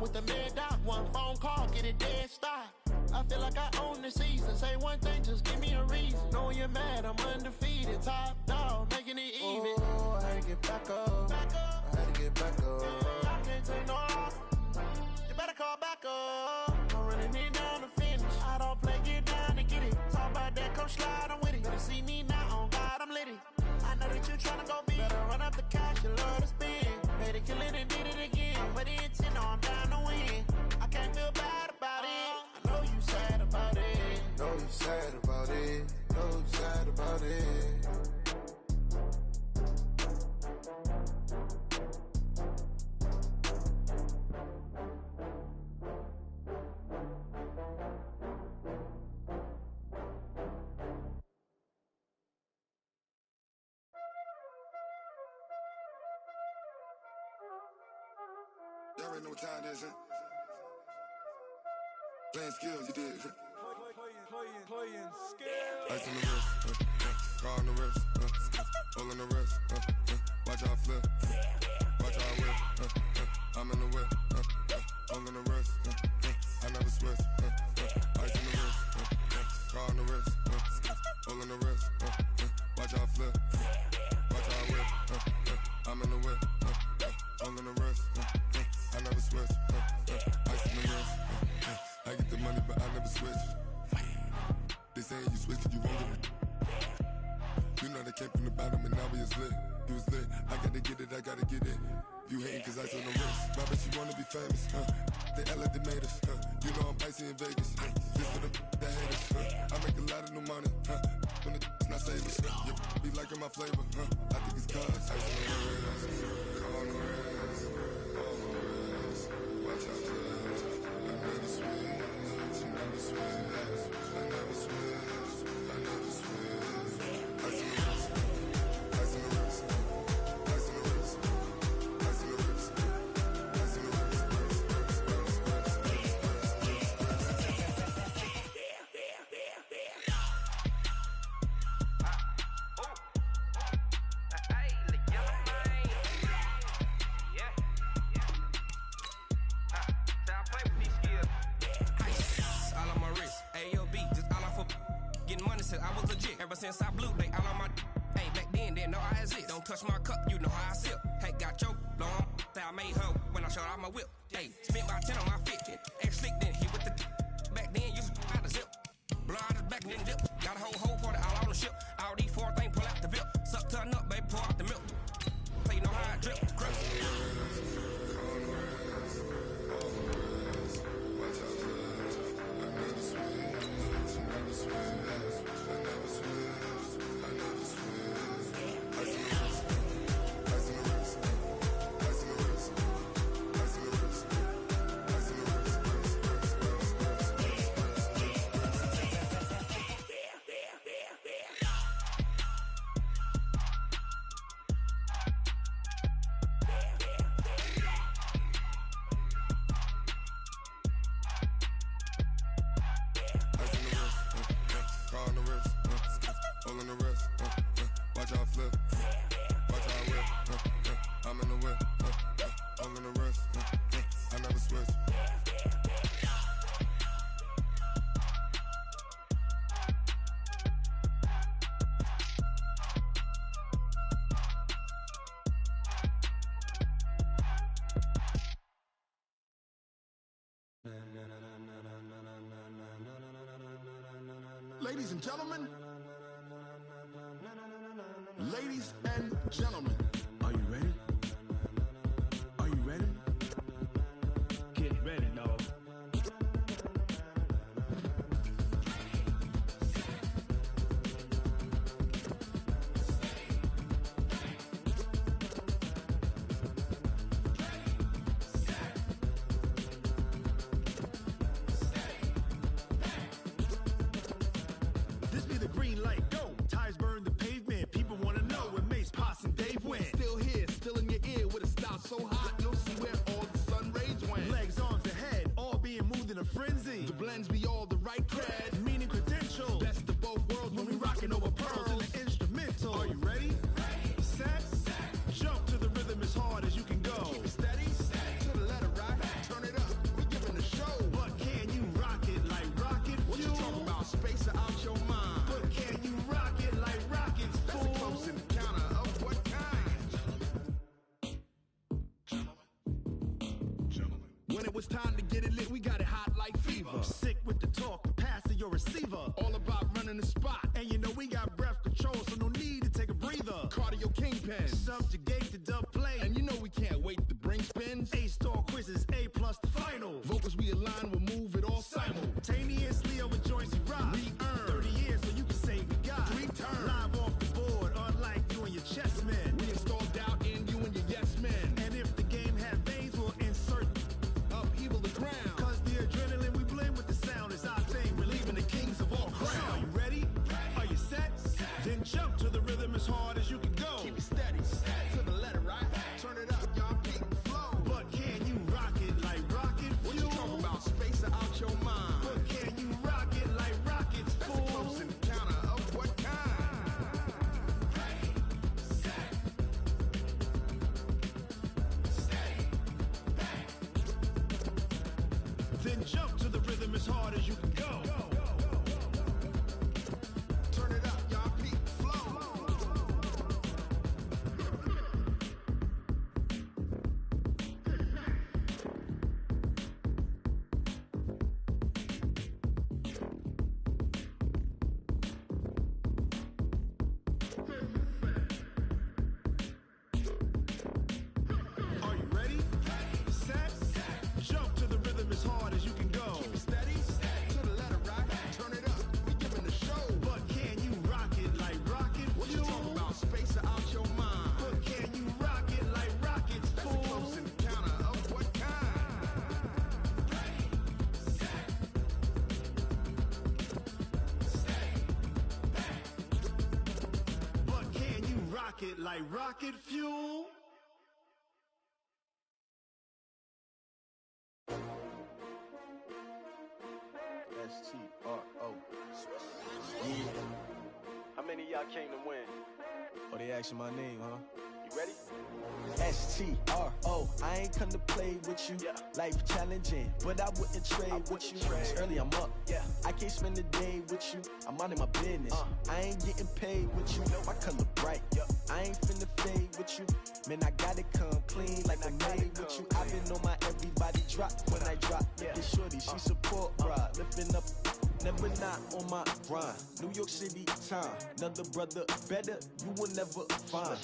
with the mad dot. One phone call, get it dead stop. I feel like I own the season. Say one thing, just give me a reason. Knowing you're mad, I'm undefeated. Top dog, making it even. Oh, I had to get back up. Back up. I had to get back up. I can't take no loss. You better call back up. I'm running it down to finish. I don't play, get down to get it. Talk about that, come slide, I'm with it. Better see me now, on God, I'm litty. I know that you tryna go big. Better run up the cash, you love to spend. Better kill it and did it again. But the intent, no, I'm down to win. I can't feel bad about it. I know you sad about it. Know you sad about it. Know you sad about it. Y'all already know what time it is, huh? Playing skills, you did. Playing skills. Ice on the wrist, car on the wrist, hole in the wrist, watch how I flip, watch how I whip, I'm in the whip, hole in the wrist, I never switch, ice on the wrist, car on the wrist, hole in the wrist, watch how I flip, watch how I whip, I'm in the whip, hole in the wrist, I never switch, ice on the wrist, I get the money but I never switch. They saying you switch cause you won't get it. You know they came from the bottom and now we is lit. You was lit, I gotta get it, I gotta get it. You hating cause ice on the wrist. My bitch, you wanna be famous, They act like they made us, You know I'm icy in Vegas, This for the that hate us, I make a lot of new money, When it's not saving, You be liking my flavor, I think it's cause ice on the wrist, on the wrist, on the wrist. Watch out, cuz I never switch, I never switch. I never switch, I never switch. Ice on the wrist, ice on the wrist, ice on the wrist, ice on the wrist, ice on the wrist, I was legit. Ever since I blew, they all on my. Hey, back then, didn't know I exist. Don't touch my cup, you know how I sip. Hey, got your long. Say I made her when I showed out my whip. Hey, spent about 10 on my fit. Ex-slick, then hit with the. Back then, used to out the zip. Blow out his back, then dip. Got a whole party all on the ship. All these four things, pull out the VIP. Suck to a nut, baby, pour out the milk. So you know how I drip. Grip. Ladies and gentlemen, ladies and gentlemen, are you ready? Are you ready? Get ready, dog. This be the green light, go. Tires burn the pavement. People wanna know where Mace, Potts, and Dave went. Still here, still in your ear with a style so hot, you'll see where all the sun rays went. Legs, arms, ahead, all being moved in a frenzy. The blends be all the right cred, meaning credentials. Best of both worlds when we rockin' over pearls in the instrumental. Are you ready? Set, jump to the rhythm as hard as you can go. Keep it steady, to the letter right, turn it up. When it was time to get it lit, we got it hot like fever. Sick with the talk, pass to your receiver. All about running the spot. And you know we got breath control, so no need to take a breather. Cardio kingpin, subjugate the dub play. And you know we can't wait to bring spins. A-star quizzes, A+ the final. Vocals we align, we'll move it all simultaneously over joints we rock. We earn 30 years so you can say we got 3 turns. Live off the board, unlike you and your chess men. We install doubt in you and your yes men. And if the game had veins, we'll insert upheaval the ground. Cause the adrenaline we blend with the sound is our thing, relieving the kings of all crowns. So are you ready? Are you set? Then jump to the rhythm as hard as you can go. Keep it steady, to the letter, right? Turn it up, y'all, peak flow. But can you rock it like rocket fuel? What you talking about? Space out your mind. But can you rock it like rockets, fool? That's a close encounter of what kind? Ready, set, steady, back. Then jump to the rhythm as hard as you can go. Turn it up, y'all, peak flow. Are you ready? Set, jump to the rhythm as hard as you can go. Keep it steady, to the letter, right? Turn it up, we giving the show. But can you rock it like rocket fuel? What you talking about? Space out your mind. But can you rock it like rockets, fool? That's a close encounter of what kind? Ready, set, steady, back. But can you rock it like rocket fuel? S-T-R-O. Yeah. How many of y'all came to win? Oh, they asking my name, huh? You ready? S-T-R-O. I ain't come to play with you. Life challenging, but I wouldn't trade with you. It's early, I'm up. I can't spend the day with you. I'm minding my business. I ain't getting paid with you. My color bright. I ain't finna fade with you. Man, I gotta come clean like I made with you. I've been on my everybody drop when I drop. Get shorty, she support ride. Lifting up, never not on my grind. New York City time. Another brother better, you will never find.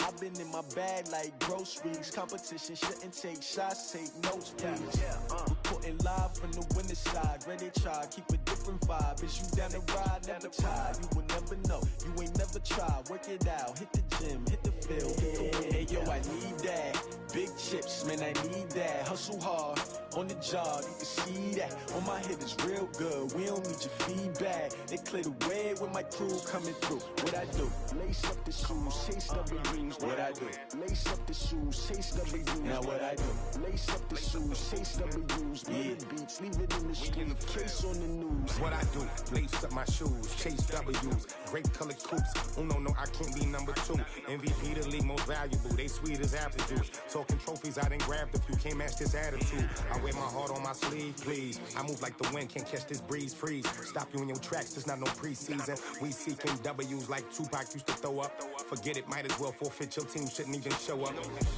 I've been in my bag like groceries. Competition shouldn't take shots, take notes, please. Reporting live from the winning side. Ready to try, keep a different vibe. Is you down the ride, never tired. You will never know, you ain't never tried. Work it out, hit the gym, hit the field, hit the win. Hey yo, I need that. Big chips, man, I need that. Hustle hard, on the job, you can see that. On my hit is real good, we don't need your feedback. They clear the way with my crew coming through. What I do? Lace up the shoes, chase W's. What I do? Lace up the shoes, chase W's. Now what I do? Lace up the shoes, chase W's. Big beats, leave it in the street, case on the news. What I do? Lace up my shoes, chase W's. Great colored coops. Oh no, I can't be number 2. MVP the league most valuable. They sweet as apple juice. Talking trophies, I done grabbed a few. Can't match this attitude. I wear my heart on my sleeve, please. I move like the wind, can't catch this breeze. Freeze. Stop you in your tracks, there's not no preseason. We seeking W's like Tupac used to throw up. Forget it, might as well forfeit. Your team shouldn't even show up.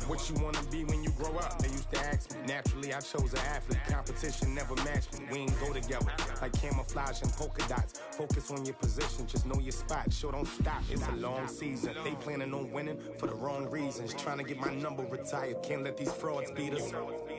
What you wanna be when you grow up? They used to ask me. Naturally, I chose an athlete. Competition never matched me. We ain't go together like camouflage and polka dots. Focus on your position, just know your spot. Sure, don't stop. It's a long season. They planning on winning for the wrong reasons. Trying to get my number retired. Can't let these frauds beat us.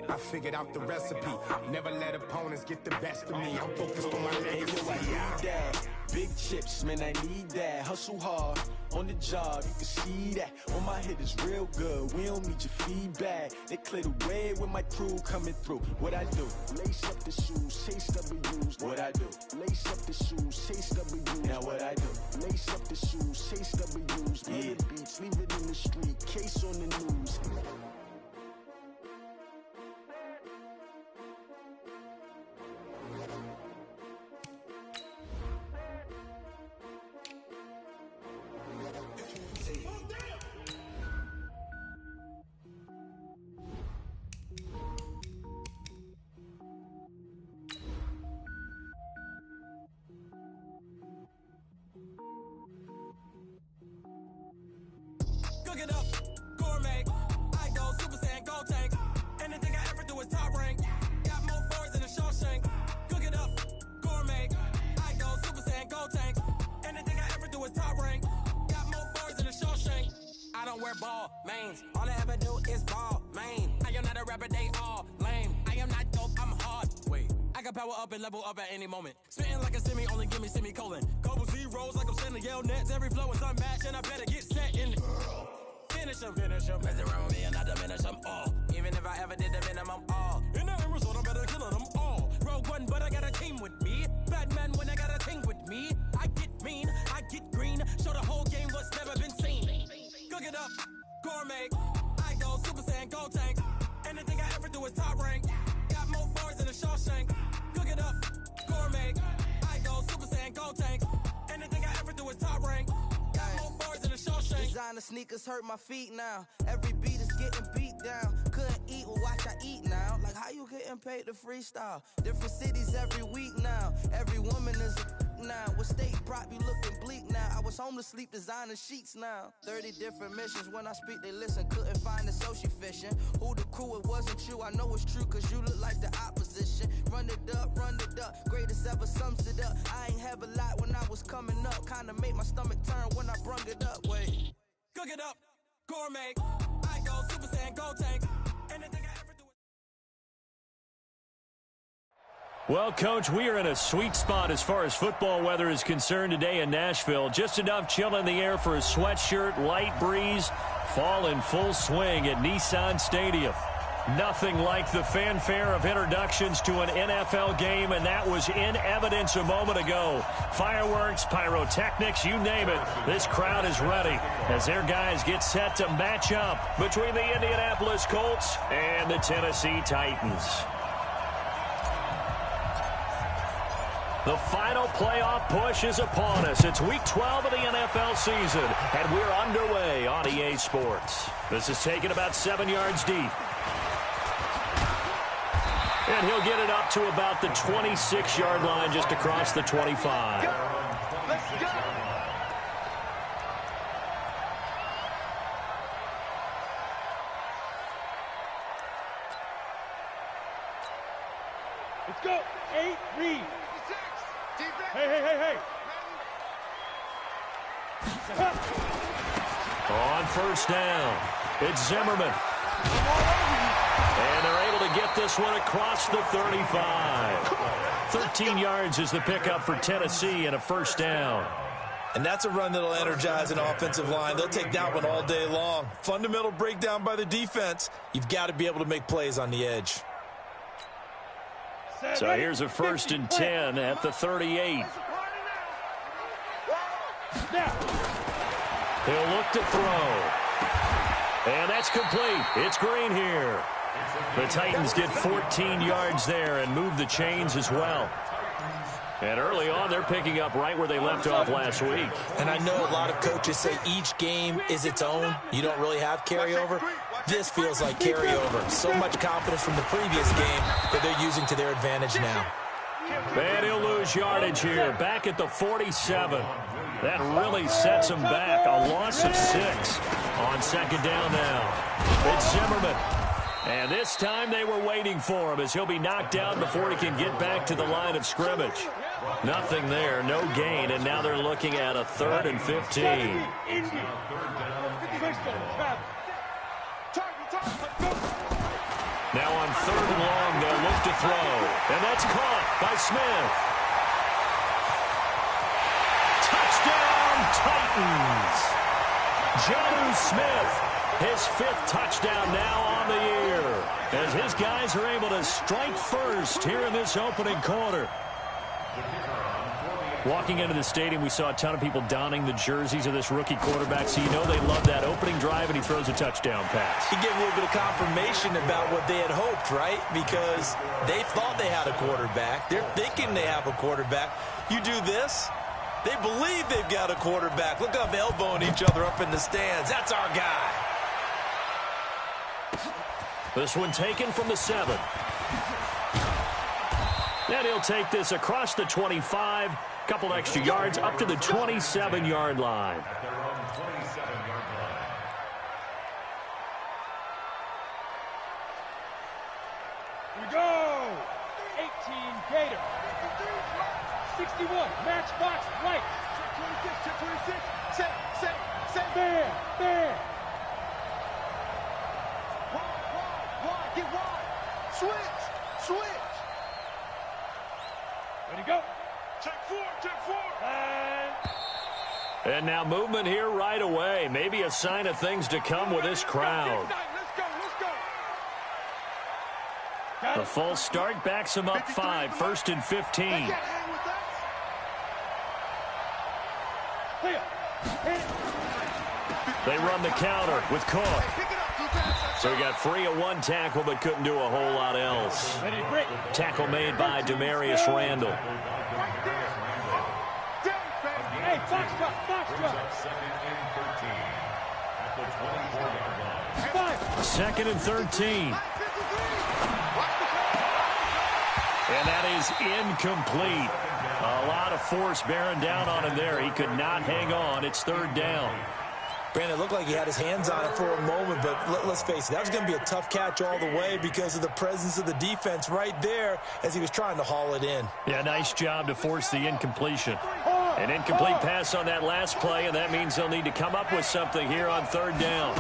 I figured out the recipe. Never let opponents get the best of me. I'm focused on my legacy. I need that. Big chips, man, I need that. Hustle hard, on the job, you can see that. On my hit is real good, we don't need your feedback. They clear the way with my crew coming through. What I do? Lace up the shoes, chase W's. What I do? Lace up the shoes, chase W's. Now what I do? Lace up the shoes, chase W's. Big beats, leave it in the street, case on the news. Cook it up, gourmet. I go top rank. Got more boards than a Shawshank. Cook it up, gourmet. I go Super Saiyan, go tank. Anything I ever do is top rank. Got more boards than a Shawshank. I don't wear ball mains. All I ever do is ball main. I am not a rapper, they all lame. I am not dope, I'm hard. Wait, I can power up and level up at any moment. Spitting like a semi, only give me semicolon. Couple zeros like I'm sending yell nets. Every flow is unmatched, and I better get set in. Finish 'em. Mess around with me and I diminish them all. Even if I ever did the minimum, all. In the end result, I'm better killing them all. Rogue One, but I got a team with me. Batman when I got a team with me. I get mean, I get green. Show the whole game what's never been seen. Cook it up, gourmet. I go Super Saiyan, go tank. Anything I ever do is top rank. Got more bars than a Shawshank. Cook it up, gourmet. I go Super Saiyan, go tank. Anything I ever do is top rank. Got more bars than a Shawshank. Designer sneakers hurt my feet now. Every beat is getting beat down. Couldn't eat, well watch I eat now. Like how you getting paid to freestyle? Different cities every week now. Every woman is a now. What state prop you looking bleak now? I was home to sleep designing sheets now. 30 different missions. When I speak they listen. Couldn't find it so she fishing. Who the crew, it wasn't you. I know it's true cause you look like the opposition. Run it up, greatest ever sums it up. I ain't have a lot when I was coming up. Kinda made my stomach turn when I brung it up. Wait. Cook it up, gourmet. I go Super Saiyan, go tank. Anything I ever do. Well, Coach, we are in a sweet spot as far as football weather is concerned today in Nashville. Just enough chill in the air for a sweatshirt, light breeze, fall in full swing at Nissan Stadium. Nothing like the fanfare of introductions to an NFL game, and that was in evidence a moment ago. Fireworks, pyrotechnics, you name it. This crowd is ready as their guys get set to match up between the Indianapolis Colts and the Tennessee Titans. The final playoff push is upon us. It's Week 12 of the NFL season, and we're underway on EA Sports. This is taken about 7 yards deep. And he'll get it up to about the 26-yard line just across the 25. Let's go! Let's go! 8, read! Hey! On first down, it's Zimmerman. And they're able to get this one across the 35. 13 yards is the pickup for Tennessee and a first down. And that's a run that'll energize an offensive line. They'll take that one all day long. Fundamental breakdown by the defense. You've got to be able to make plays on the edge. So here's a 1st and 10 at the 38. He'll look to throw. And that's complete. It's Green here. The Titans get 14 yards there and move the chains as well. And early on, they're picking up right where they left off last week. And I know a lot of coaches say each game is its own. You don't really have carryover. This feels like carryover. So much confidence from the previous game that they're using to their advantage now. And he'll lose yardage here, back at the 47. That really sets him back. A loss of 6 on second down now. It's Zimmerman. And this time they were waiting for him as he'll be knocked down before he can get back to the line of scrimmage. Nothing there, no gain, and now they're looking at a 3rd and 15. Now on 3rd and long, they'll look to throw. And that's caught by Smith. Touchdown, Titans! Jonnu Smith. His 5th touchdown now on the year as his guys are able to strike first here in this opening quarter. Walking into the stadium, we saw a ton of people donning the jerseys of this rookie quarterback, so you know they love that opening drive, and he throws a touchdown pass. He gave a little bit of confirmation about what they had hoped, right? Because they thought they had a quarterback. They're thinking they have a quarterback. You do this, they believe they've got a quarterback. Look up, elbowing each other up in the stands. That's our guy. This one taken from the 7. And he'll take this across the 25, couple extra yards up to the 27-yard line. Go! 18 Gator. 61, matchbox right. Check 26, set. There. Wide, get wide. Switch. Ready, go. Check four. And now movement here right away. Maybe a sign of things to come with this crowd. Let's go. The false start backs him up 5, 1st and 15. They run the counter with Cook. So he got free of one tackle but couldn't do a whole lot else. Tackle made by Demarius Randall. Hey, Foxtrot. 2nd and 13. And that is incomplete. A lot of force bearing down on him there. He could not hang on. It's 3rd down. Brandon, it looked like he had his hands on it for a moment, but let's face it, that was going to be a tough catch all the way because of the presence of the defense right there as he was trying to haul it in. Yeah, nice job to force the incompletion. An incomplete pass on that last play, and that means they'll need to come up with something here on 3rd down.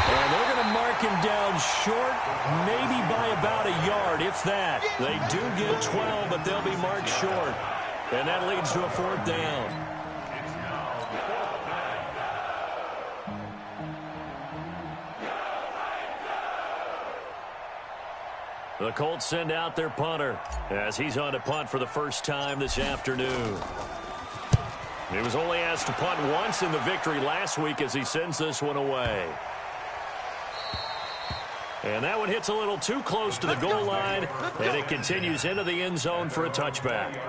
And they're going to mark him down short, maybe by about a yard, if that. They do get 12, but they'll be marked short. And that leads to a 4th down. The Colts send out their punter as he's on to punt for the first time this afternoon. He was only asked to punt once in the victory last week as he sends this one away. And that one hits a little too close to the goal line, and it continues into the end zone for a touchback.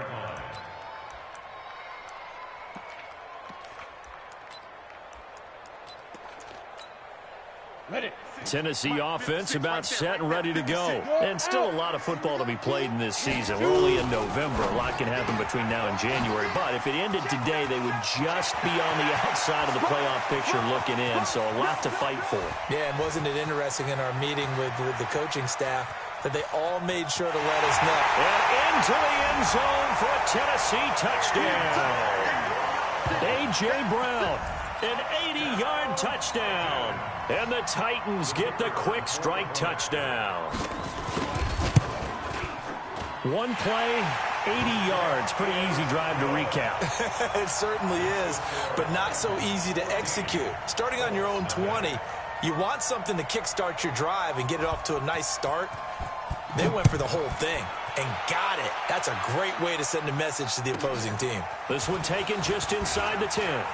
Tennessee offense about set and ready to go. And still a lot of football to be played in this season. We're only in November. A lot can happen between now and January. But if it ended today, they would just be on the outside of the playoff picture looking in. So a lot to fight for. Yeah, and wasn't it interesting in our meeting with the coaching staff that they all made sure to let us know. And into the end zone for a Tennessee touchdown. A.J. Brown, an 80-yard touchdown. And the Titans get the quick strike touchdown. One play, 80 yards. Pretty easy drive to recap. It certainly is, but not so easy to execute. Starting on your own 20, you want something to kickstart your drive and get it off to a nice start. They went for the whole thing and got it. That's a great way to send a message to the opposing team. This one taken just inside the 10.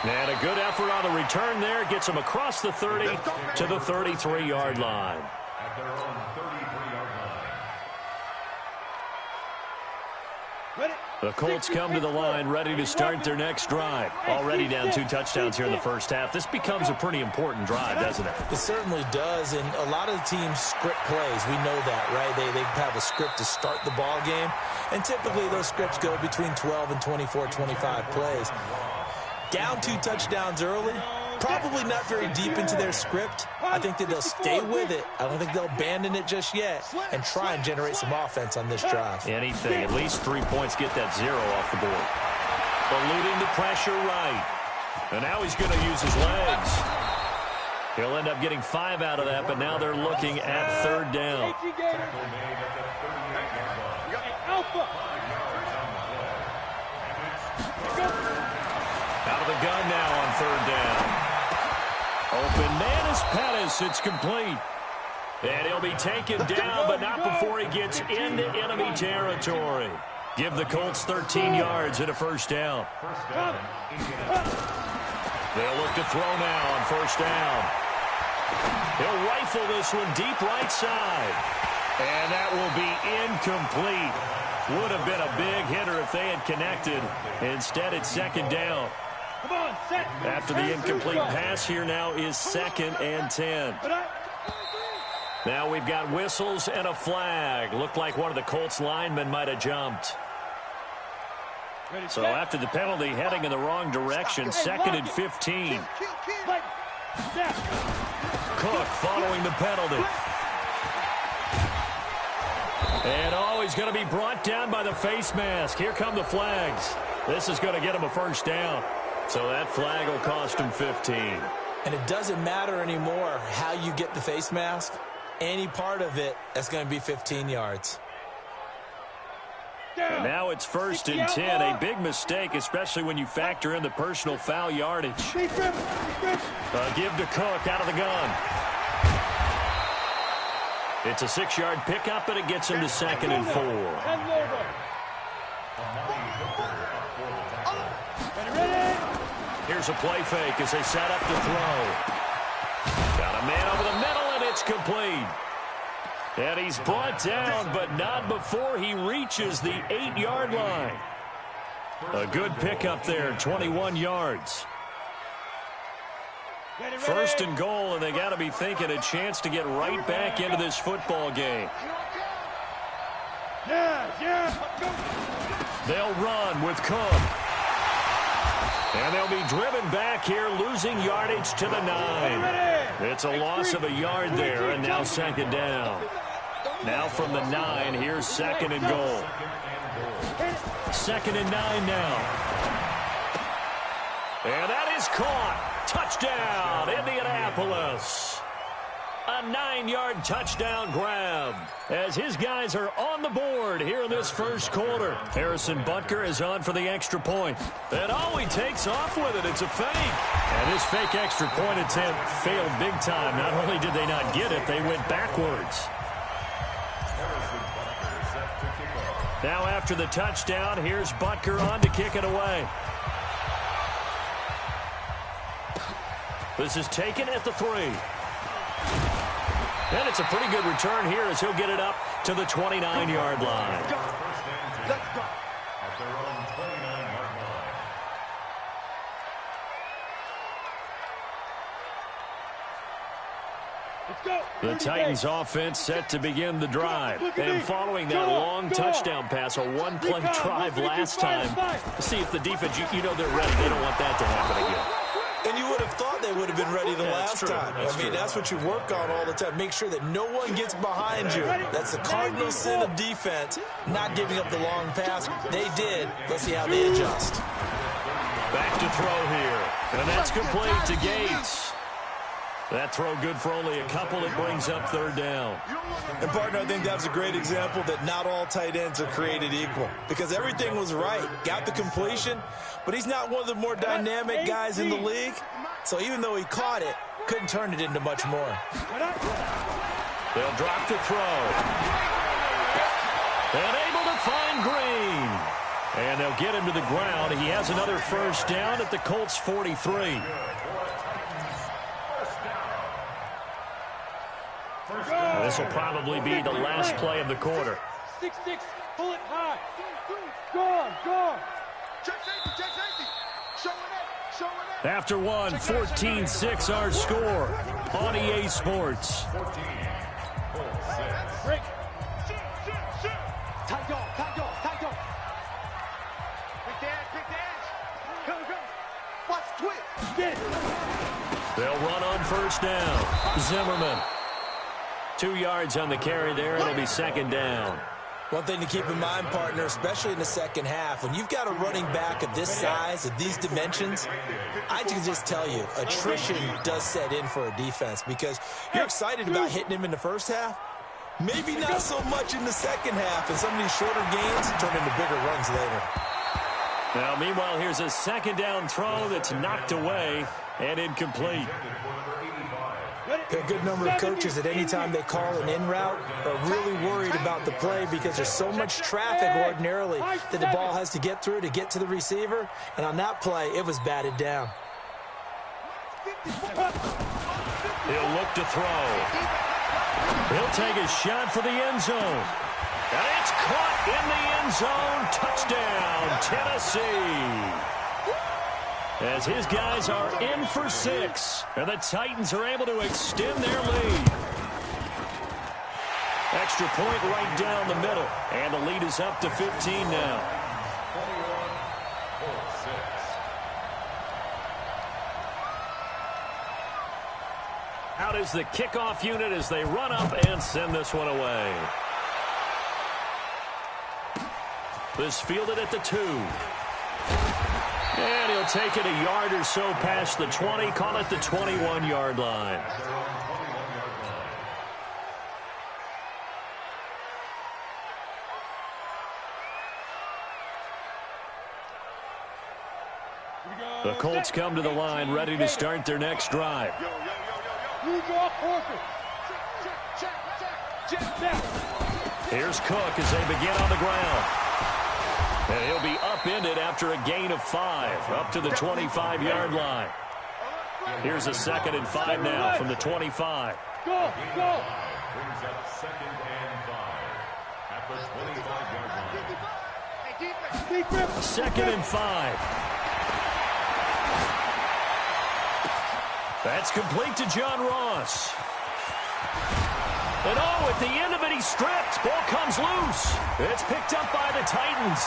And a good effort on the return there. Gets him across the 30 to the 33-yard line. At their own 33-yard line. The Colts come to the line ready to start their next drive. Already down 2 touchdowns here in the first half. This becomes a pretty important drive, doesn't it? It certainly does, and a lot of the teams script plays. We know that, right? They have a script to start the ball game, and typically those scripts go between 12 and 24, 25 plays. Down 2 touchdowns early, probably not very deep into their script. I think that they'll stay with it. I don't think they'll abandon it just yet and try and generate some offense on this drive. Anything, at least 3 points, get that 0 off the board. Eluding the pressure right. And now he's going to use his legs. He'll end up getting 5 out of that, but now they're looking at 3rd down. Out of the gun now on 3rd down. Open man is Pettis. It's complete. And he'll be taken down, but not before he gets into enemy territory. Give the Colts 13 yards and a 1st down. They'll look to throw now on 1st down. He'll rifle this one deep right side. And that will be incomplete. Would have been a big hitter if they had connected. Instead, it's 2nd down. After the incomplete pass, here now is 2nd and 10. Now we've got whistles and a flag. Looked like one of the Colts linemen might have jumped. So after the penalty, heading in the wrong direction, 2nd and 15. Cook following the penalty. And he's going to be brought down by the face mask. Here come the flags. This is going to get him a first down. So that flag will cost him 15. And it doesn't matter anymore how you get the face mask. Any part of it, that's going to be 15 yards. And now it's 1st and 10. A big mistake, especially when you factor in the personal foul yardage. Give to Cook out of the gun. It's a 6-yard pickup, and it gets him to 2nd and 4. Here's a play fake as they set up to throw. Got a man over the middle, and it's complete. And he's brought down, but not before he reaches the 8-yard line. A good pickup there, 21 yards. 1st and goal, and they got to be thinking a chance to get right back into this football game. They'll run with Cook. And they'll be driven back here, losing yardage to the 9. It's a loss of a yard there, and now 2nd down. Now from the 9, here's 2nd and goal. 2nd and 9 now. And that is caught. Touchdown, Indianapolis. A 9-yard touchdown grab as his guys are on the board here in this first quarter. Harrison Butker is on for the extra point. And he takes off with it. It's a fake. And this fake extra point attempt failed big time. Not only did they not get it, they went backwards. Now after the touchdown, here's Butker on to kick it away. This is taken at the 3. And it's a pretty good return here as he'll get it up to the 29-yard line. Let's go. At their own 29-yard line. The Titans offense set to begin the drive. And following that long touchdown pass, a one-play drive last time, see if the defense, you know they're ready. They don't want that to happen again. And you would have thought they would have been ready the last time. That's what you work on all the time. Make sure that no one gets behind you. That's the cardinal sin of defense, not giving up the long pass. They did. Let's see how they adjust. Back to throw here. And that's complete to Gates. That throw good for only a couple. It brings up 3rd down. And, partner, I think that's a great example that not all tight ends are created equal. Because everything was right. Got the completion, but he's not one of the more dynamic guys in the league. So even though he caught it, couldn't turn it into much more. They'll drop the throw. And able to find Green. And they'll get him to the ground. He has another first down at the Colts 43. This will probably be the last play of the quarter. 6-6, pull it high. Go. After one, 14-6 our score on EA Sports. Break. Tight dog. Big dash. Go. Watch twitch. Get it. They'll run on first down. Zimmerman. 2 yards on the carry there. It'll be 2nd down. One thing to keep in mind, partner, especially in the second half, when you've got a running back of this size, of these dimensions, I can just tell you, attrition does set in for a defense because you're excited about hitting him in the first half. Maybe not so much in the second half, and some of these shorter gains turn into bigger runs later. Now, meanwhile, here's a 2nd down throw that's knocked away and incomplete. A good number of coaches at any time they call an in route are really worried about the play because there's so much traffic ordinarily that the ball has to get through to get to the receiver. And on that play, it was batted down. He'll look to throw. He'll take a shot for the end zone. And it's caught in the end zone. Touchdown, Tennessee. As his guys are in for 6. And the Titans are able to extend their lead. Extra point right down the middle. And the lead is up to 15 now. Out is the kickoff unit as they run up and send this one away. This fielded at the 2. And he'll take it a yard or so past the 20, call it the 21-yard line. The Colts come to the line, ready to start their next drive. Here's Cook as they begin on the ground. And he'll be upended after a gain of 5, up to the 25-yard line. Here's a 2nd and 5 now from the 25. Go, go. Brings up 2nd and 5 at the 25-yard line. 2nd and 5. That's complete to John Ross. And at the end of it, he's stripped. Ball comes loose. It's picked up by the Titans.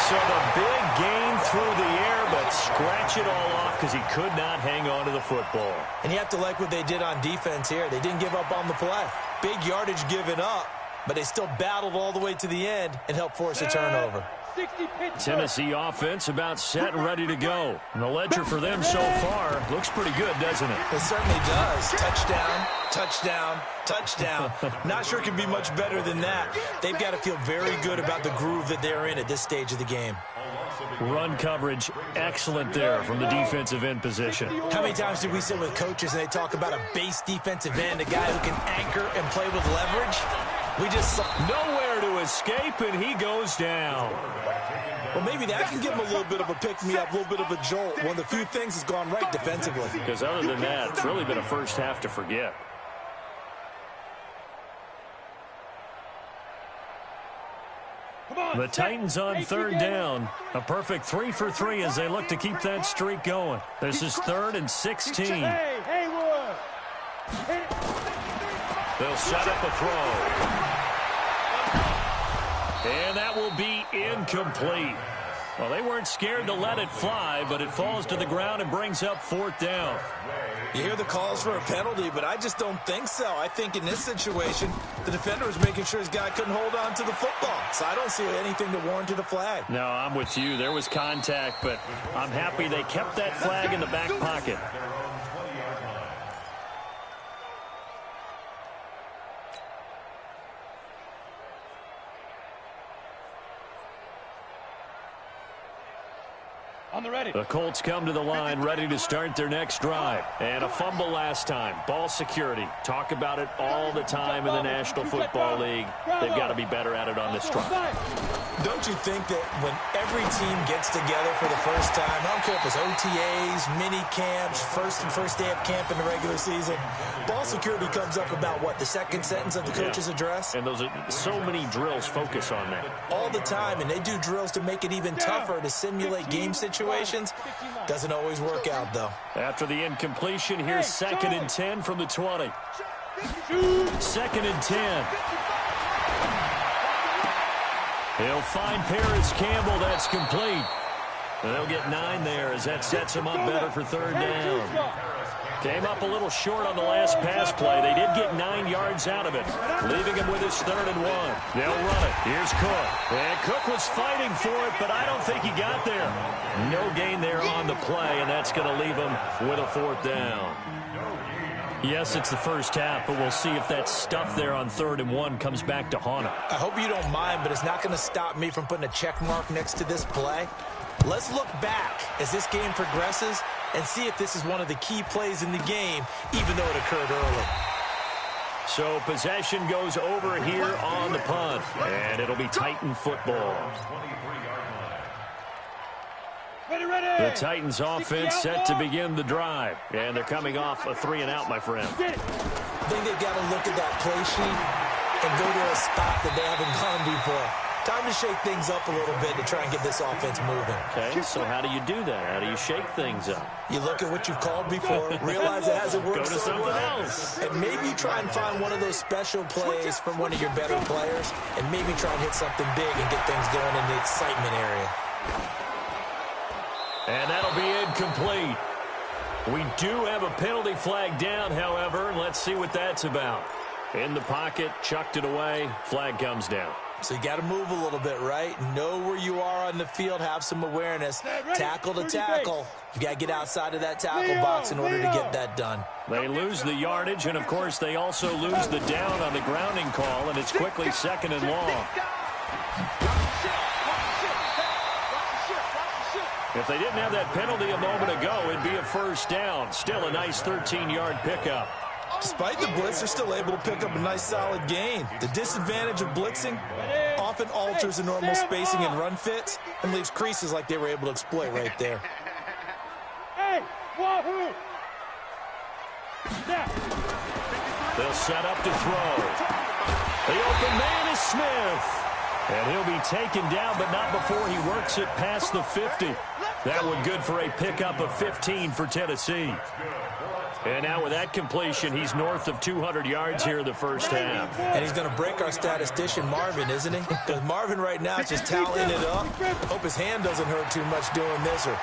So the big gain through the air, but scratch it all off because he could not hang on to the football. And you have to like what they did on defense here. They didn't give up on the play. Big yardage given up, but they still battled all the way to the end and helped force a turnover. Tennessee offense about set and ready to go. And the ledger for them so far looks pretty good, doesn't it? It certainly does. Touchdown, touchdown, touchdown. Not sure it can be much better than that. They've got to feel very good about the groove that they're in at this stage of the game. Run coverage, excellent there from the defensive end position. How many times did we sit with coaches and they talk about a base defensive end, a guy who can anchor and play with leverage? We just saw nowhere to escape, and he goes down. Well, maybe that can give him a little bit of a pick-me-up, a little bit of a jolt. One of the few things has gone right defensively. Because other than that, it's really been a first half to forget. The Titans on 3rd down. A perfect 3 for 3 as they look to keep that streak going. This is 3rd and 16. They'll set up a throw. And that will be incomplete. Well, they weren't scared to let it fly, but it falls to the ground and brings up 4th down. You hear the calls for a penalty, but I just don't think so. I think in this situation, the defender was making sure his guy couldn't hold on to the football. So I don't see anything to warrant a flag. No, I'm with you. There was contact, but I'm happy they kept that flag in the back pocket. The Colts come to the line ready to start their next drive. And a fumble last time. Ball security. Talk about it all the time in the National Football League. They've got to be better at it on this drive. Don't you think that when every team gets together for the first time, I don't care if it's OTAs, mini camps, first day of camp in the regular season, ball security comes up about what, the second sentence of the coach's address? And those are so many drills focus on that. All the time, and they do drills to make it even tougher to simulate game situations. Doesn't always work out, though. After the incompletion, here's 2nd and 10 from the 20. 2nd and 10. He'll find Paris Campbell. That's complete. And they'll get 9 there as that sets him up better for 3rd down. Came up a little short on the last pass play. They did get 9 yards out of it, leaving him with his 3rd and 1. They'll run it. Here's Cook. And Cook was fighting for it, but I don't think he got there. No gain there on the play, and that's going to leave him with a 4th down. Yes, it's the first half, but we'll see if that stuff there on 3rd and 1 comes back to haunt him. I hope you don't mind, but it's not going to stop me from putting a check mark next to this play. Let's look back as this game progresses and see if this is one of the key plays in the game, even though it occurred early. So possession goes over here on the punt, and it'll be Titan football. The Titans offense set to begin the drive, and they're coming off a 3-and-out, my friend. I think they've got to look at that play sheet and go to a spot that they haven't gone before. Time to shake things up a little bit to try and get this offense moving. Okay, so how do you do that? How do you shake things up? You look at what you've called before, realize it hasn't worked Go to so something well, else. and maybe you try and find one of those special plays from one of your better players, and maybe try and hit something big and get things going in the excitement area. And that'll be incomplete. We do have a penalty flag down, however. Let's see what that's about. In the pocket, chucked it away, flag comes down. So you got to move a little bit, right? Know where you are on the field, have some awareness. Tackle to tackle. You got to get outside of that tackle box in order to get that done. They lose the yardage, and, of course, they also lose the down on the grounding call, and it's quickly second and long. If they didn't have that penalty a moment ago, it'd be a first down. Still a nice 13-yard pickup. Despite the blitz, they're still able to pick up a nice solid gain. The disadvantage of blitzing often alters the normal spacing and run fits and leaves creases like they were able to exploit right there. They'll set up to throw. The open man is Smith. And he'll be taken down, but not before he works it past the 50. That one good for a pickup of 15 for Tennessee. And now with that completion, he's north of 200 yards here in the first half. And he's going to break our statistician, Marvin, isn't he? Because Marvin right now is just tallying it up. Hope his hand doesn't hurt too much doing this or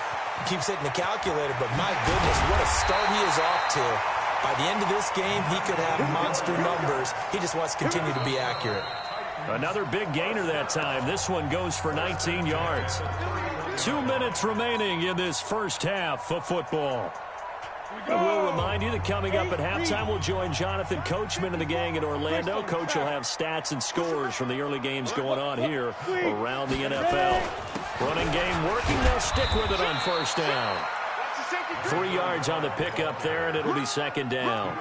keeps hitting the calculator. But my goodness, what a start he is off to. By the end of this game, he could have monster numbers. He just wants to continue to be accurate. Another big gainer that time. This one goes for 19 yards. 2 minutes remaining in this first half of football. And we'll remind you that coming up at halftime, we'll join Jonathan Coachman and the gang in Orlando. Coach will have stats and scores from the early games going on here around the NFL. Running game working. They'll stick with it on first down. 3 yards on the pickup there, and it'll be second down.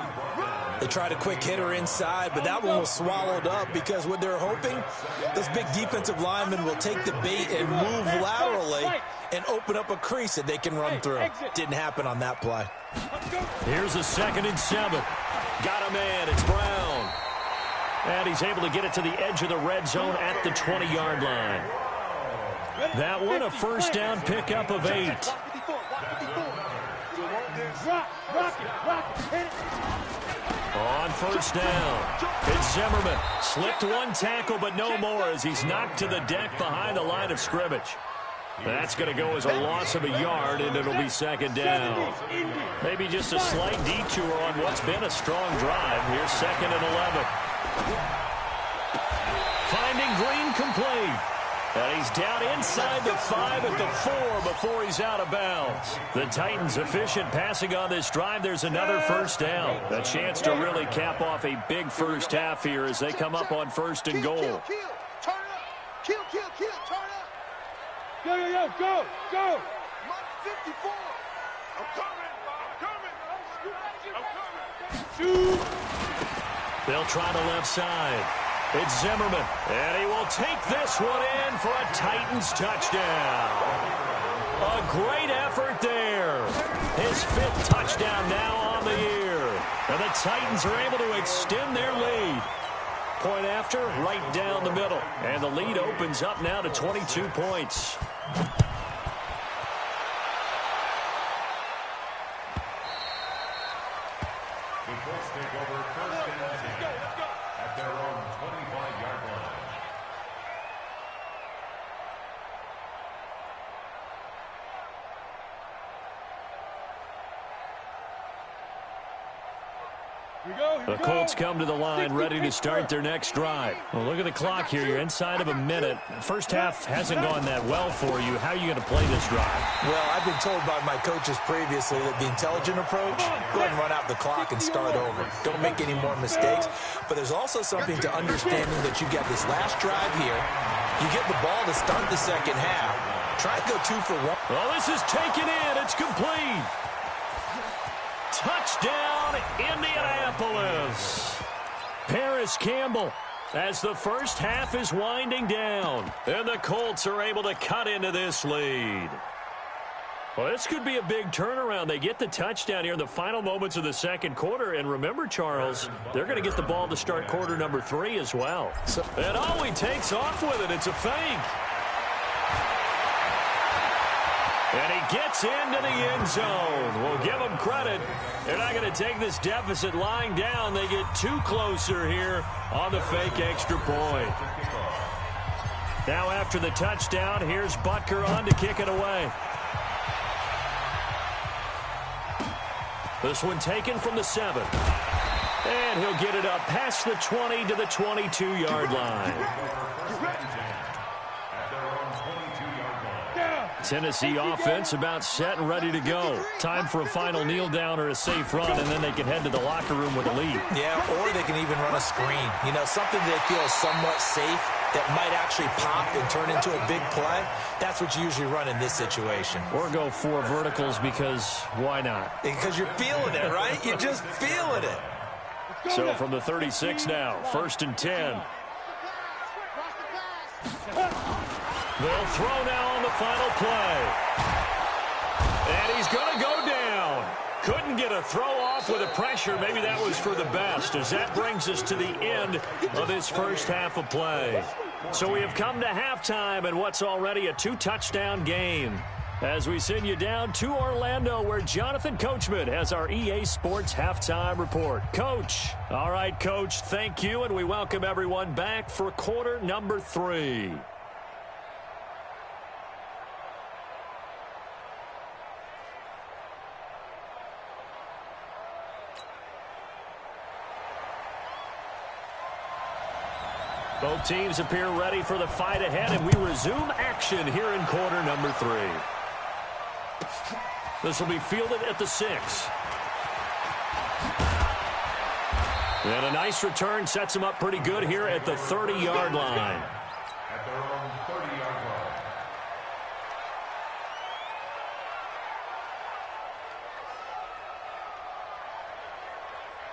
They tried a quick hitter inside, but that one was swallowed up because what they're hoping, those big defensive linemen will take the bait and move laterally and open up a crease that they can run through. Didn't happen on that play. Here's a 2nd and 7. Got a man. It's Brown. And he's able to get it to the edge of the red zone at the 20-yard line. That one, a first down pickup of 8. On first down, it's Zimmerman. Slipped one tackle, but no more as he's knocked to the deck behind the line of scrimmage. That's going to go as a loss of a yard, and it'll be second down. Maybe just a slight detour on what's been a strong drive. Here's 2nd and 11. Finding Green complete. And he's down inside the 5 at the 4 before he's out of bounds. The Titans efficient passing on this drive. There's another first down. A chance to really cap off a big first half here as they come up on 1st and goal. Turn up. Turn up. Go. 54. I'm coming. They'll try the left side. It's Zimmerman, and he will take this one in for a Titans touchdown. A great effort there. His 5th touchdown now on the year. And the Titans are able to extend their lead. Point after, right down the middle. And the lead opens up now to 22 points. The Colts come to the line, ready to start their next drive. Well, look at the clock here. You're inside of a minute. First half hasn't gone that well for you. How are you going to play this drive? Well, I've been told by my coaches previously that the intelligent approach, go ahead and run out the clock and start over. Don't make any more mistakes. But there's also something to understanding that you got this last drive here. You get the ball to start the second half. Try to go 2 for 1. Well, this is taken in. It's complete. Touchdown, Indianapolis. Paris Campbell as the first half is winding down. And the Colts are able to cut into this lead. Well, this could be a big turnaround. They get the touchdown here in the final moments of the second quarter. And remember, Charles, they're going to get the ball to start quarter number 3 as well. And he takes off with it. It's a fake. And he gets into the end zone. We'll give them credit. They're not going to take this deficit lying down. They get 2 closer here on the fake extra point. Now after the touchdown, here's Butker on to kick it away. This one taken from the 7. And he'll get it up past the 20 to the 22-yard line. Tennessee offense about set and ready to go. Time for a final kneel down or a safe run, and then they can head to the locker room with a lead. Yeah, or they can even run a screen. You know, something they feel is somewhat safe that might actually pop and turn into a big play. That's what you usually run in this situation. Or go 4 verticals because why not? Because you're feeling it, right? You're just feeling it. So from the 36 now, 1st and 10. They'll throw now on the final play. And he's going to go down. Couldn't get a throw off with the pressure. Maybe that was for the best, as that brings us to the end of this first half of play. So we have come to halftime in what's already a 2-touchdown game, as we send you down to Orlando, where Jonathan Coachman has our EA Sports Halftime Report. Coach. All right, Coach, thank you, and we welcome everyone back for quarter number 3. Both teams appear ready for the fight ahead, and we resume action here in quarter number 3. This will be fielded at the 6. And a nice return sets him up pretty good here at the 30-yard line. At their own 30-yard line.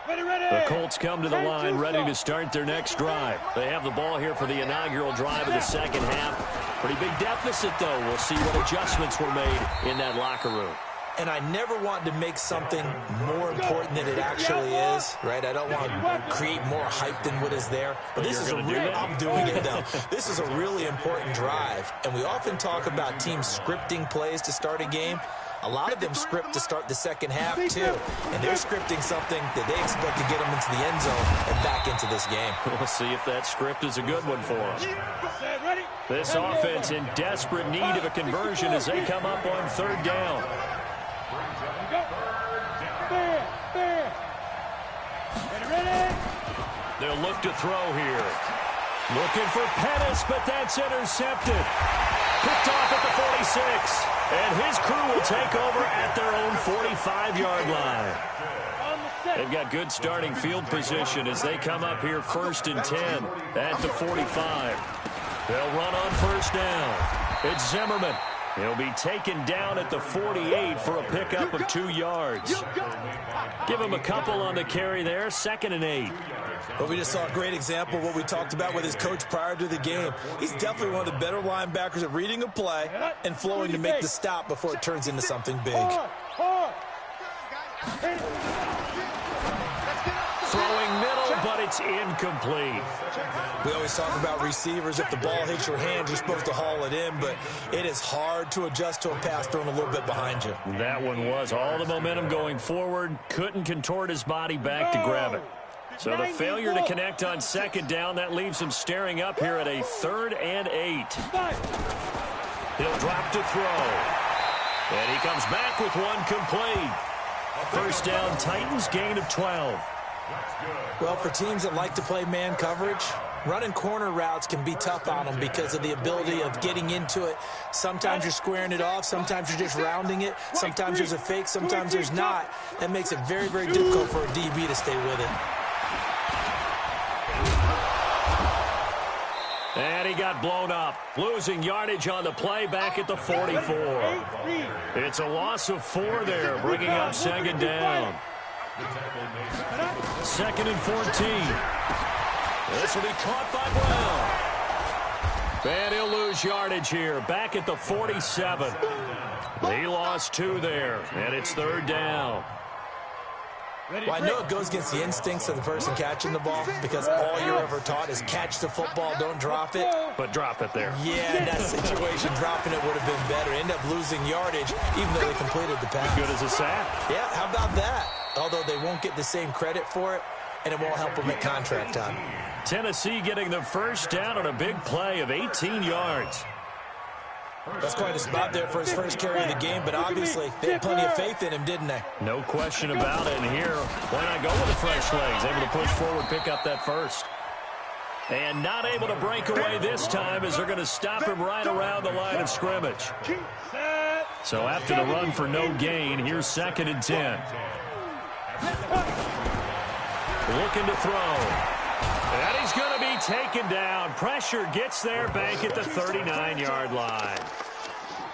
The Colts come to the line ready to start their next drive. They have the ball here for the inaugural drive of the second half. Pretty big deficit, though. We'll see what adjustments were made in that locker room. And I never want to make something more important than it actually is, right? I don't want to create more hype than what is there. But this is a real, I'm doing it now. This is a really important drive. And we often talk about teams scripting plays to start a game. A lot of them script to start the second half, too. And they're scripting something that they expect to get them into the end zone and back into this game. We'll see if that script is a good one for them. This offense in desperate need of a conversion as they come up on 3rd down. They'll look to throw here. Looking for Pettis, but that's intercepted. Picked off at the 46. And his crew will take over at their own 45-yard line. They've got good starting field position as they come up here 1st and 10 at the 45. They'll run on 1st down. It's Zimmerman. He'll be taken down at the 48 for a pickup of 2 yards. Give him a couple on the carry there, 2nd and 8. But we just saw a great example of what we talked about with his coach prior to the game. He's definitely one of the better linebackers at reading a play and flowing to make the stop before it turns into something big. Throwing middle, but it's incomplete. We always talk about receivers. If the ball hits your hand, you're supposed to haul it in, but it is hard to adjust to a pass thrown a little bit behind you. That one was all the momentum going forward. Couldn't contort his body back to grab it. So the failure to connect on 2nd down, that leaves him staring up here at a 3rd and 8. He'll drop to throw. And he comes back with one complete. 1st down, Titans, gain of 12. Well, for teams that like to play man coverage, running corner routes can be tough on them because of the ability of getting into it. Sometimes you're squaring it off. Sometimes you're just rounding it. Sometimes there's a fake. Sometimes there's not. That makes it very, very difficult for a DB to stay with it. And he got blown up, losing yardage on the play back at the 44. It's a loss of 4 there, bringing up 2nd down. 2nd and 14. This will be caught by Brown. And he'll lose yardage here, back at the 47. He lost 2 there, and it's 3rd down. Well, I know it goes against the instincts of the person catching the ball because all you're ever taught is catch the football, don't drop it. But drop it there. Yeah, in that situation, dropping it would have been better. End up losing yardage, even though they completed the pass. Good as a sack. Yeah, how about that? Although they won't get the same credit for it, and it won't help them at contract time. Tennessee getting the 1st down on a big play of 18 yards. That's quite a spot there for his first carry of the game, but obviously they had plenty of faith in him, didn't they? No question about it. And here, why not go with the fresh legs? Able to push forward, pick up that first. And not able to break away this time as they're going to stop him right around the line of scrimmage. So after the run for no gain, here's 2nd and 10. Looking to throw. And he's going to be taken down. Pressure gets there, Bank at the 39-yard line.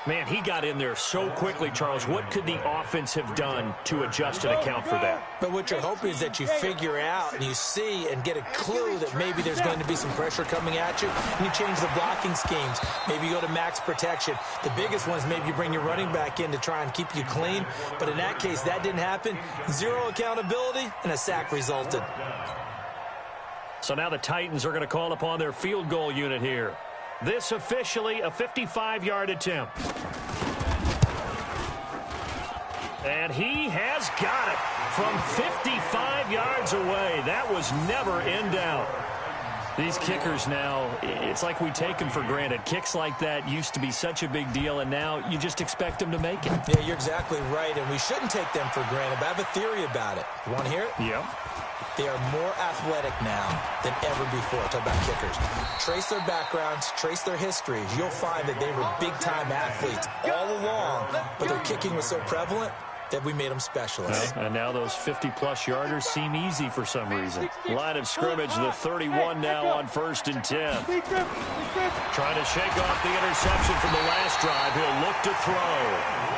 Man, he got in there so quickly, Charles. What could the offense have done to adjust and account for that? But what you're hoping is that you figure out and you see and get a clue that maybe there's going to be some pressure coming at you, and you change the blocking schemes. Maybe you go to max protection. The biggest one is maybe you bring your running back in to try and keep you clean. But in that case, that didn't happen. Zero accountability, and a sack resulted. So now the Titans are going to call upon their field goal unit here. This officially a 55-yard attempt. And he has got it from 55 yards away. That was never in doubt. These kickers now, it's like we take them for granted. Kicks like that used to be such a big deal, and now you just expect them to make it. Yeah, you're exactly right, and we shouldn't take them for granted. But I have a theory about it. You want to hear it? Yep. They are more athletic now than ever before. Talk about kickers. Trace their backgrounds, trace their histories. You'll find that they were big-time athletes all along, but their kicking was so prevalent that we made them specialists. And now those 50-plus yarders seem easy for some reason. Line of scrimmage, the 31 now on 1st and 10. Trying to shake off the interception from the last drive. He'll look to throw.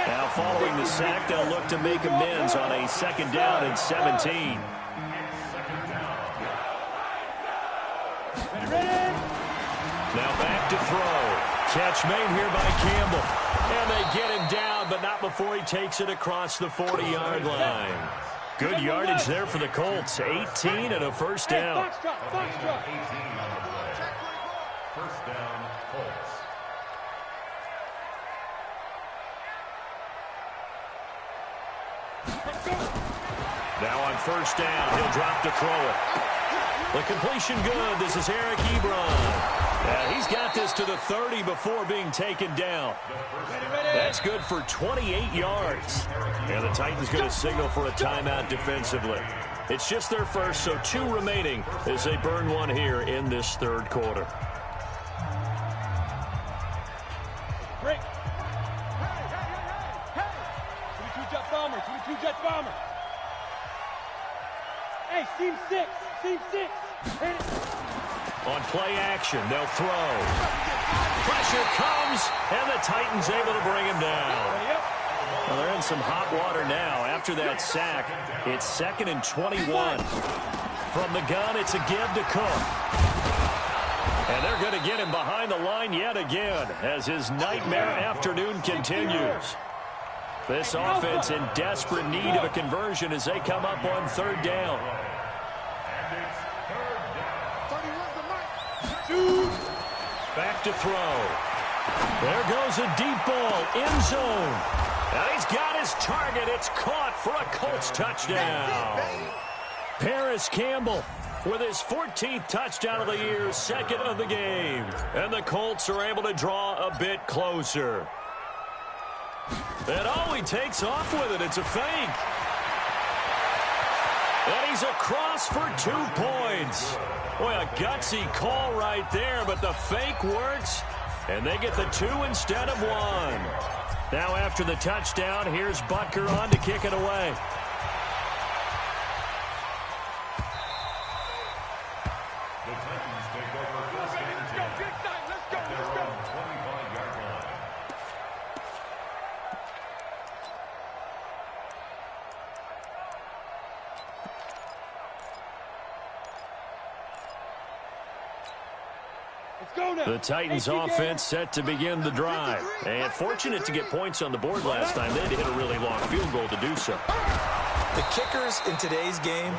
Now following the sack, they'll look to make amends on a 2nd down and 17. Now back to throw. Catch made here by Campbell. And they get him down, but not before he takes it across the 40-yard line. Good yardage there for the Colts. 18 and a 1st down. First down, Colts. Now on 1st down, he'll drop to throw it. The completion good. This is Eric Ebron. He's got this to the 30 before being taken down. That's good for 28 yards. And the Titans going to signal for a timeout defensively. It's just their first, so 2 remaining as they burn one here in this 3rd quarter. Break. Hey. 22-jet bomber. 22-jet bomber. Hey, seam 6. Seam 6. Hit it. On play action, they'll throw. Pressure comes, and the Titans able to bring him down. Well, they're in some hot water now. After that sack, it's 2nd and 21. From the gun, it's a give to Cook. And they're going to get him behind the line yet again as his nightmare afternoon continues. This offense in desperate need of a conversion as they come up on 3rd down. Back to throw. There goes a deep ball, end zone. Now he's got his target. It's caught for a Colts touchdown. Paris Campbell with his 14th touchdown of the year, 2nd of the game. And the Colts are able to draw a bit closer. And he takes off with it. It's a fake. And he's across for 2 points. Boy, a gutsy call right there, but the fake works, and they get the 2 instead of 1. Now after the touchdown, here's Butker on to kick it away. The Titans take over 1st and 10. They're on the 25-yard line. The Titans offense set to begin the drive. And fortunate to get points on the board last time. They had to hit a really long field goal to do so. The kickers in today's game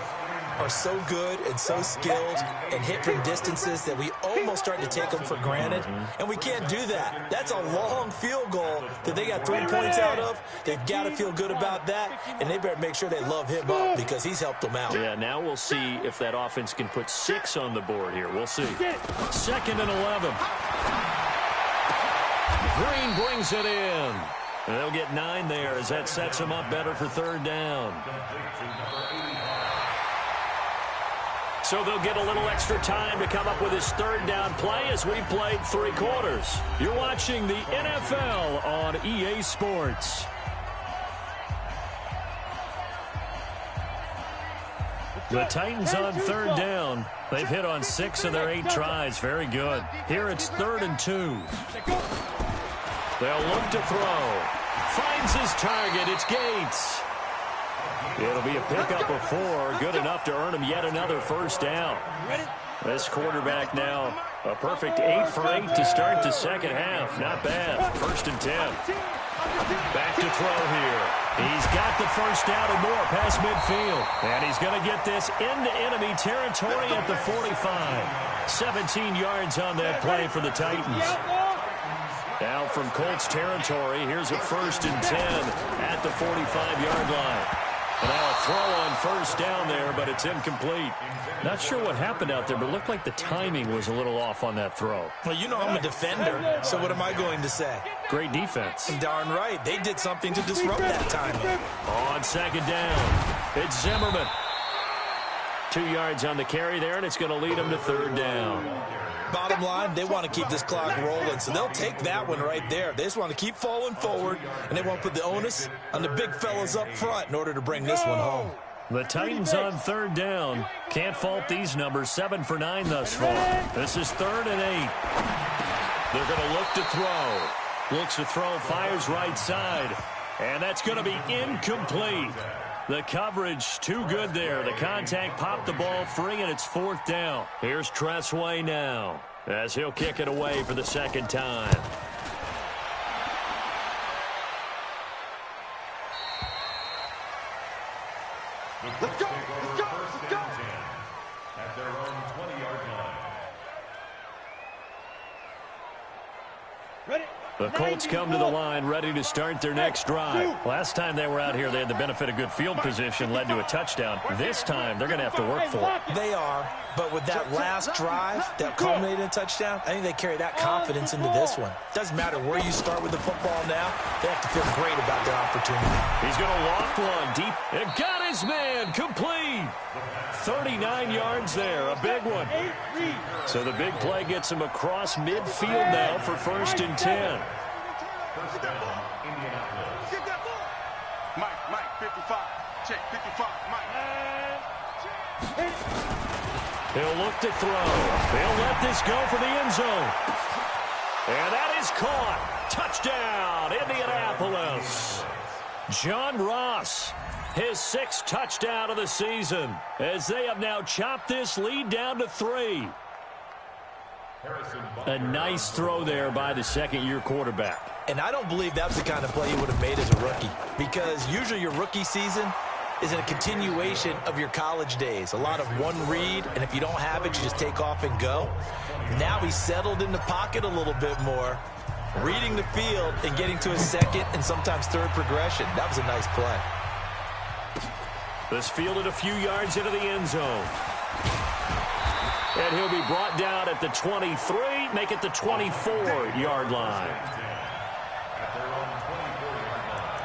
are so good and so skilled and hit from distances that we almost start to take them for granted. And we can't do that. That's a long field goal that they got 3 points out of. They've got to feel good about that, and they better make sure they love him up because he's helped them out. Yeah, now we'll see if that offense can put 6 on the board here. We'll see. 2nd and 11. Green brings it in. They'll get 9 there as that sets them up better for third down. So they'll get a little extra time to come up with his third down play as we've played 3 quarters. You're watching the NFL on EA Sports. The Titans on third down. They've hit on 6 of their 8 tries. Very good. Here it's 3rd and 2. They'll look to throw. Finds his target. It's Gates. It'll be a pickup of 4. Good enough to earn him yet another first down. This quarterback now a perfect 8 for 8 to start the second half. Not bad. 1st and 10. Back to throw here. He's got the first down and more past midfield. And he's going to get this into enemy territory at the 45. 17 yards on that play for the Titans. Now from Colts territory, here's a 1st and 10 at the 45-yard line. Now a throw on first down there, but it's incomplete. Not sure what happened out there, but it looked like the timing was a little off on that throw. Well, you know I'm a defender, so what am I going to say? Great defense. Darn right. They did something to disrupt that timing. On second down, it's Zimmerman. 2 yards on the carry there, and it's going to lead them to third down. Bottom line, they want to keep this clock rolling, so they'll take that one right there. They just want to keep falling forward, and they want to put the onus on the big fellas up front in order to bring this one home. The Titans on third down. Can't fault these numbers. 7 for 9 thus far. This is 3rd and 8. They're going to look to throw. Looks to throw, fires right side. And that's going to be incomplete. The coverage too good there. The contact popped the ball free, and it's 4th down. Here's Tressway now as he'll kick it away for the second time. Let's go! Let's go! Let's go! At their own 20-yard line. Ready? The Colts come to the line ready to start their next drive. Last time they were out here, they had the benefit of good field position, led to a touchdown. This time, they're going to have to work for it. They are, but with that last drive that culminated in a touchdown, I think they carry that confidence into this one. Doesn't matter where you start with the football now, they have to feel great about their opportunity. He's going to loft one deep and got his man complete. 39 yards there, a big one. So the big play gets him across midfield now for 1st and 10. First down, Indianapolis. Get that ball. Mike, 55. Check, 55, Mike. He'll look to throw. They'll let this go for the end zone. And that is caught. Touchdown, Indianapolis. John Ross, his 6th touchdown of the season, as they have now chopped this lead down to 3. A nice throw there by the second-year quarterback. And I don't believe that's the kind of play he would have made as a rookie, because usually your rookie season is in a continuation of your college days. A lot of one read, and if you don't have it, you just take off and go. Now he's settled in the pocket a little bit more, reading the field and getting to his second and sometimes third progression. That was a nice play. This fielded a few yards into the end zone. And he'll be brought down at the 23, make it the 24-yard line. At their own 24-yard line.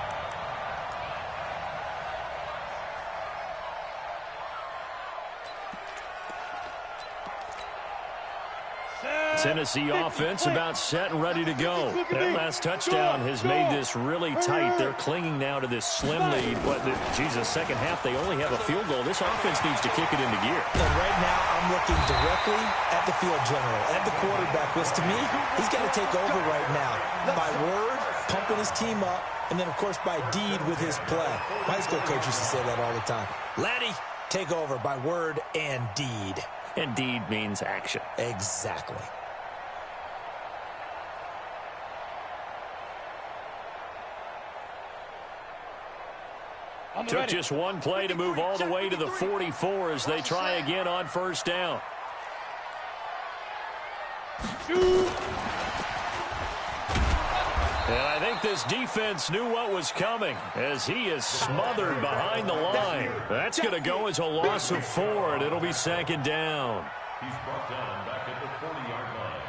Tennessee offense about set and ready to go. That last touchdown has made this really tight. They're clinging now to this slim lead. Second half, they only have a field goal. This offense needs to kick it into gear. And right now, I'm looking directly at the field general, at the quarterback, which to me, he's got to take over right now. By word, pumping his team up, and then, of course, by deed with his play. My high school coach used to say that all the time. Laddie, take over by word and deed. And deed means action. Exactly. Took just one play to move all the way to the 44 as they try again on first down. And I think this defense knew what was coming as he is smothered behind the line. That's going to go as a loss of 4, and it'll be second down. He's brought down back at the 40-yard line.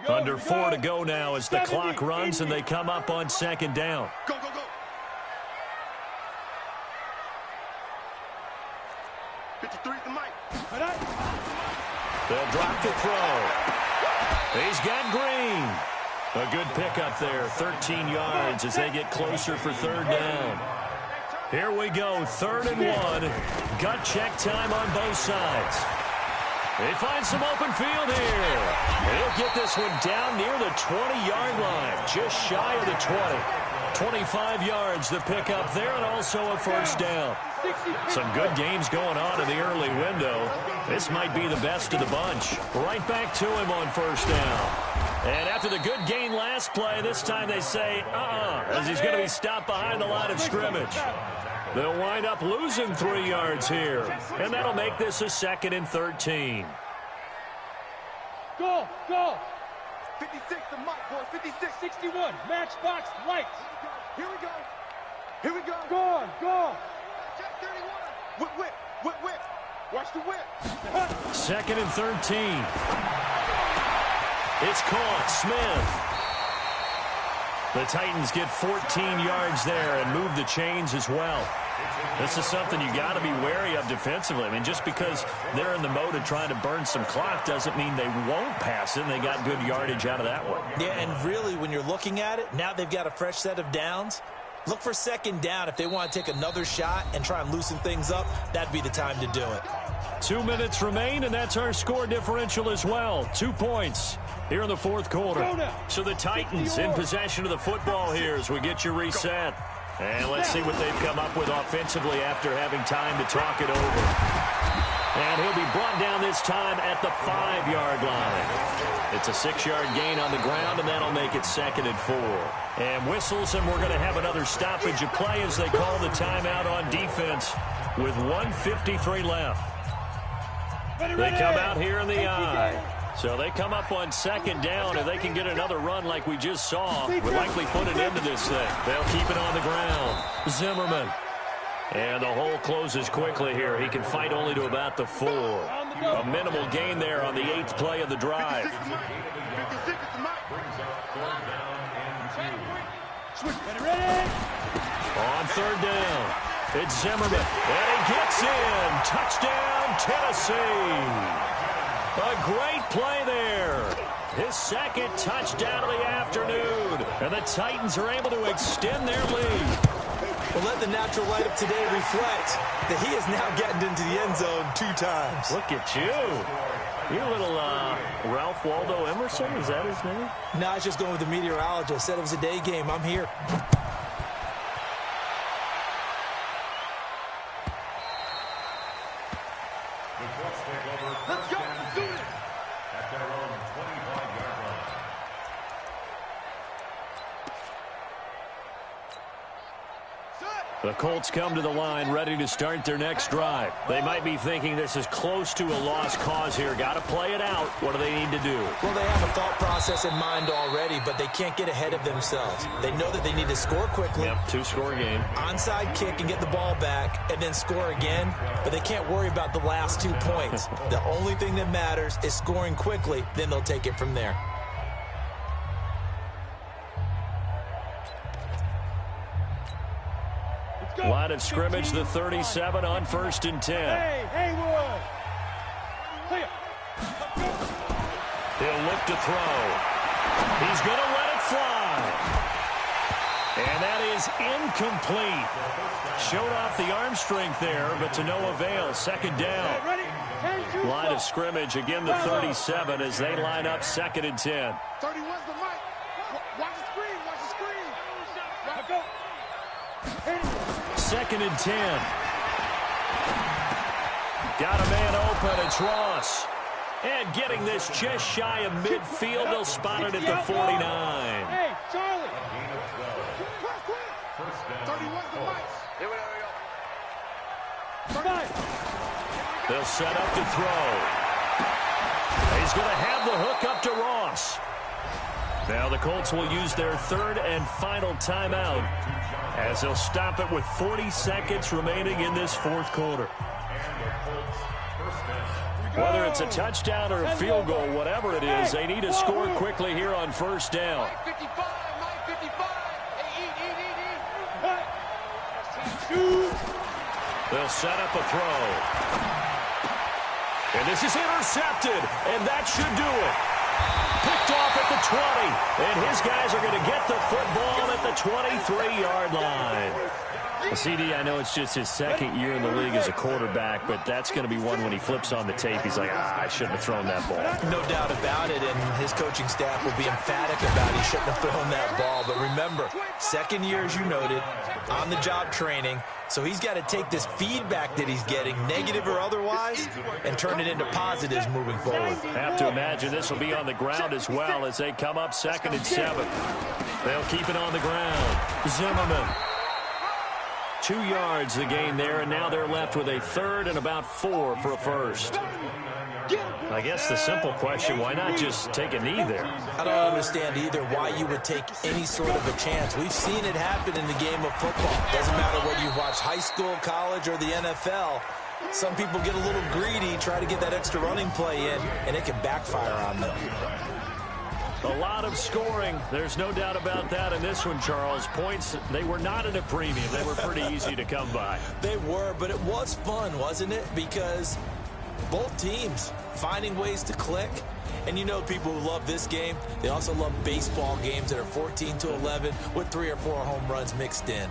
Under 4 to go now as the clock runs and they come up on second down. Go, go, go. 53 is the mic. They'll drop the throw. He's got Green. A good pickup there, 13 yards as they get closer for third down. Here we go, 3rd and 1. Gut check time on both sides. They find some open field here. He'll get this one down near the 20-yard line, just shy of the 20. 25 yards the pickup there, and also a first down. Some good games going on in the early window. This might be the best of the bunch. Right back to him on first down. And after the good gain last play, this time they say, as he's going to be stopped behind the line of scrimmage. They'll wind up losing 3 yards here, and that'll make this a 2nd and 13. Go, go. 56 the mic, boy. 56. 61, matchbox lights. Here we go. Here we go. Go on, go. Check 31. Whip, whip, whip, whip. Watch the whip. 2nd and 13. It's caught. Smith. The Titans get 14 yards there and move the chains as well. This is something you got to be wary of defensively. I mean, just because they're in the mode of trying to burn some clock doesn't mean they won't pass it, and they got good yardage out of that one. Yeah, and really, when you're looking at it, now they've got a fresh set of downs. Look for second down. If they want to take another shot and try and loosen things up, that'd be the time to do it. 2 minutes remain, and that's our score differential as well. 2 points here in the fourth quarter. So the Titans in possession of the football here as we get you reset. And let's see what they've come up with offensively after having time to talk it over. And he'll be brought down this time at the 5-yard line. It's a 6-yard gain on the ground, and that'll make it 2nd and 4. And whistles, and we're going to have another stoppage of play as they call the timeout on defense with 1:53 left. They come out here in the eye. So they come up on second down. If they can get another run like we just saw, would likely put an end to this thing. They'll keep it on the ground. Zimmerman. And the hole closes quickly here. He can fight only to about the 4. A minimal gain there on the 8th play of the drive. On third down, it's Zimmerman. And he gets in. Touchdown, Tennessee. A great play there. His 2nd touchdown of the afternoon. And the Titans are able to extend their lead. Well, let the natural light of today reflect that he is now getting into the end zone 2 times. Look at you. You're a little Ralph Waldo Emerson. Is that his name? No, I was just going with the meteorologist. Said it was a day game. I'm here. Let's go. Do it. At their own 25-yard line. The Colts come to the line ready to start their next drive. They might be thinking this is close to a lost cause here. Got to play it out. What do they need to do? Well, they have a thought process in mind already, but they can't get ahead of themselves. They know that they need to score quickly. Yep, 2-score game. Onside kick and get the ball back and then score again, but they can't worry about the last 2 points. The only thing that matters is scoring quickly, then they'll take it from there. Line of scrimmage, the 37 on 1st and 10. Hey, Haywood. He'll look to throw. He's going to let it fly. And that is incomplete. Showed off the arm strength there, but to no avail. 2nd down. Line of scrimmage, again the 37 as they line up 2nd and 10. 31's the mic. Watch the screen. Watch the screen. Go. 2nd and 10. Got a man open. It's Ross. And getting this just shy of midfield. They'll spot it at the 49. Hey, Charlie. 31's the mic. Here we go. They'll set up to throw. He's going to have the hook up to Ross. Now the Colts will use their 3rd and final timeout as they'll stop it with 40 seconds remaining in this 4th quarter. And the Colts first down. Whether it's a touchdown or a field goal, whatever it is, they need to score quickly here on first down. They'll set up a throw. And this is intercepted, and that should do it. Picked off at the 20, and his guys are going to get the football at the 23-yard line. Well, CD, I know it's just his second year in the league as a quarterback, but that's going to be one when he flips on the tape. He's like, I shouldn't have thrown that ball. No doubt about it, and his coaching staff will be emphatic about he shouldn't have thrown that ball. But remember, second year, as you noted, on-the-job training, so he's got to take this feedback that he's getting, negative or otherwise, and turn it into positives moving forward. Have to imagine this will be on the ground as well as they come up 2nd and 7. They'll keep it on the ground. Zimmerman. 2 yards the gain there, and now they're left with a 3rd and about 4 for a first. I guess the simple question, why not just take a knee there? I don't understand either why you would take any sort of a chance. We've seen it happen in the game of football. Doesn't matter whether you watch high school, college, or the NFL. Some people get a little greedy, try to get that extra running play in, and it can backfire on them. A lot of scoring. There's no doubt about that in this one, Charles. Points, they were not at a premium. They were pretty easy to come by. They were, but it was fun, wasn't it? Because both teams finding ways to click. And you know people who love this game, they also love baseball games that are 14-11 with 3 or 4 home runs mixed in.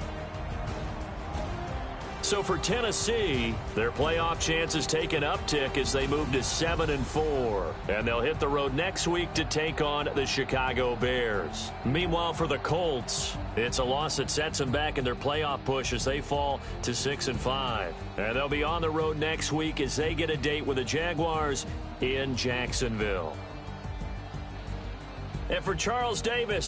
So for Tennessee, their playoff chances take an uptick as they move to 7-4. And they'll hit the road next week to take on the Chicago Bears. Meanwhile, for the Colts, it's a loss that sets them back in their playoff push as they fall to 6-5. And they'll be on the road next week as they get a date with the Jaguars in Jacksonville. And for Charles Davis,